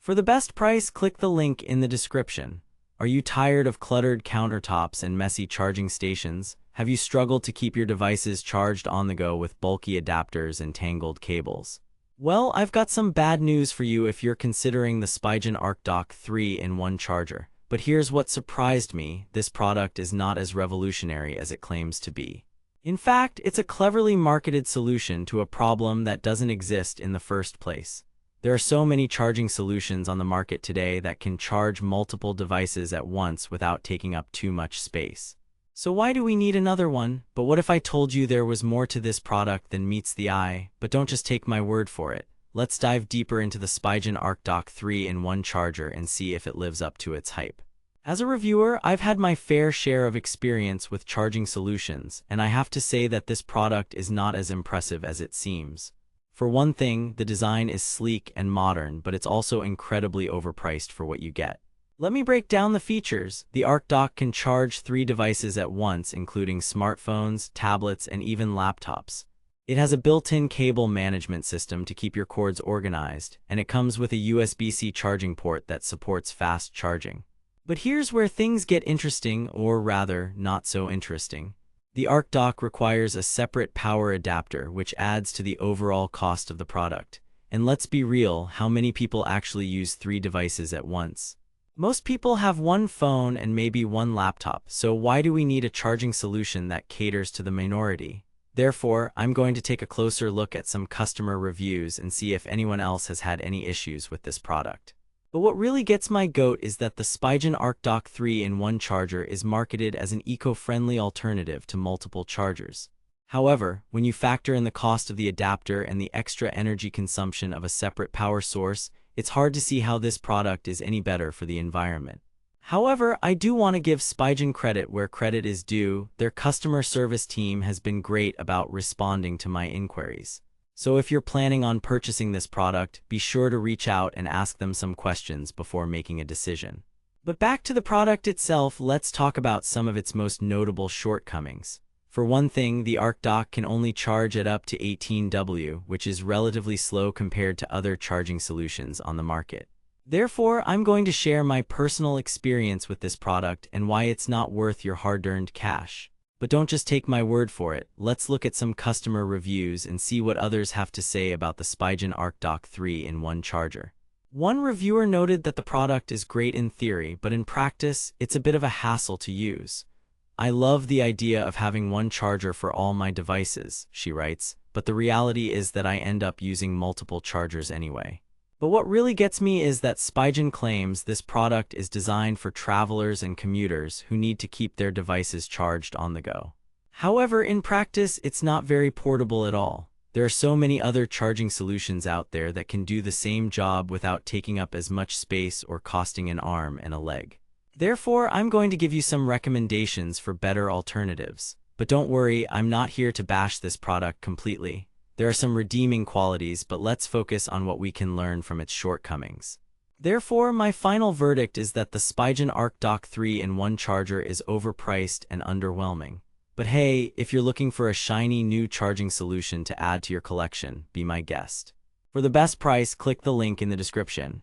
For the best price, click the link in the description. Are you tired of cluttered countertops and messy charging stations? Have you struggled to keep your devices charged on the go with bulky adapters and tangled cables? Well, I've got some bad news for you if you're considering the Spigen ArcDock 3-in-1 charger. But here's what surprised me: this product is not as revolutionary as it claims to be. In fact, it's a cleverly marketed solution to a problem that doesn't exist in the first place. There are so many charging solutions on the market today that can charge multiple devices at once without taking up too much space. So why do we need another one? But what if I told you there was more to this product than meets the eye? But don't just take my word for it. Let's dive deeper into the Spigen ArcDock 3-in-1 charger and see if it lives up to its hype. As a reviewer, I've had my fair share of experience with charging solutions, and I have to say that this product is not as impressive as it seems. For one thing, the design is sleek and modern, but it's also incredibly overpriced for what you get. Let me break down the features. The ArcDock can charge 3 devices at once, including smartphones, tablets, and even laptops. It has a built-in cable management system to keep your cords organized, and it comes with a USB-C charging port that supports fast charging. But here's where things get interesting, or rather, not so interesting. The ArcDock requires a separate power adapter, which adds to the overall cost of the product. And let's be real, how many people actually use 3 devices at once? Most people have one phone and maybe one laptop, so why do we need a charging solution that caters to the minority? Therefore, I'm going to take a closer look at some customer reviews and see if anyone else has had any issues with this product. But what really gets my goat is that the Spigen ArcDock 3-in-1 charger is marketed as an eco-friendly alternative to multiple chargers. However, when you factor in the cost of the adapter and the extra energy consumption of a separate power source, it's hard to see how this product is any better for the environment. However, I do want to give Spigen credit where credit is due. Their customer service team has been great about responding to my inquiries. So if you're planning on purchasing this product, be sure to reach out and ask them some questions before making a decision. But back to the product itself, let's talk about some of its most notable shortcomings. For one thing, the ArcDock can only charge at up to 18 W, which is relatively slow compared to other charging solutions on the market. Therefore, I'm going to share my personal experience with this product and why it's not worth your hard-earned cash. But don't just take my word for it. Let's look at some customer reviews and see what others have to say about the Spigen ArcDock 3-in-1 charger. One reviewer noted that the product is great in theory, but in practice, it's a bit of a hassle to use. I love the idea of having one charger for all my devices, she writes, but the reality is that I end up using multiple chargers anyway. But what really gets me is that Spigen claims this product is designed for travelers and commuters who need to keep their devices charged on the go. However, in practice, it's not very portable at all. There are so many other charging solutions out there that can do the same job without taking up as much space or costing an arm and a leg. Therefore, I'm going to give you some recommendations for better alternatives. But don't worry, I'm not here to bash this product completely. There are some redeeming qualities, but let's focus on what we can learn from its shortcomings. Therefore, my final verdict is that the Spigen ArcDock 3-in-1 charger is overpriced and underwhelming. But hey, if you're looking for a shiny new charging solution to add to your collection, be my guest. For the best price, click the link in the description.